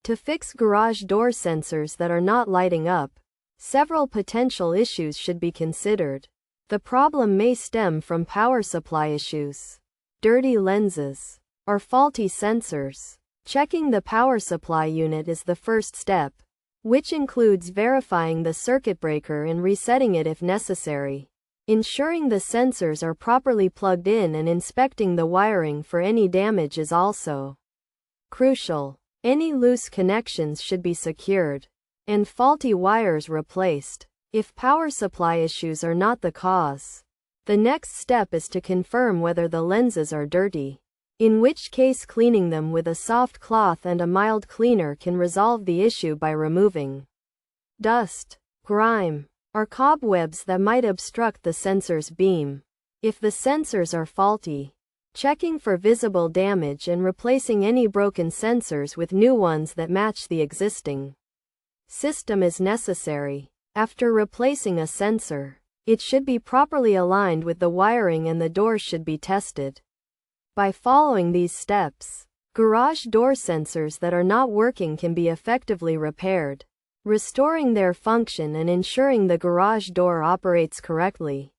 To fix garage door sensors that are not lighting up, several potential issues should be considered. The problem may stem from power supply issues, dirty lenses, or faulty sensors. Checking the power supply unit is the first step, which includes verifying the circuit breaker and resetting it if necessary. Ensuring the sensors are properly plugged in and inspecting the wiring for any damage is also crucial. Any loose connections should be secured, and faulty wires replaced. If power supply issues are not the cause, the next step is to confirm whether the lenses are dirty, in which case cleaning them with a soft cloth and a mild cleaner can resolve the issue by removing dust, grime, or cobwebs that might obstruct the sensor's beam. If the sensors are faulty, checking for visible damage and replacing any broken sensors with new ones that match the existing system is necessary. After replacing a sensor, it should be properly aligned with the wiring and the doors should be tested. By following these steps, garage door sensors that are not working can be effectively repaired, restoring their function and ensuring the garage door operates correctly.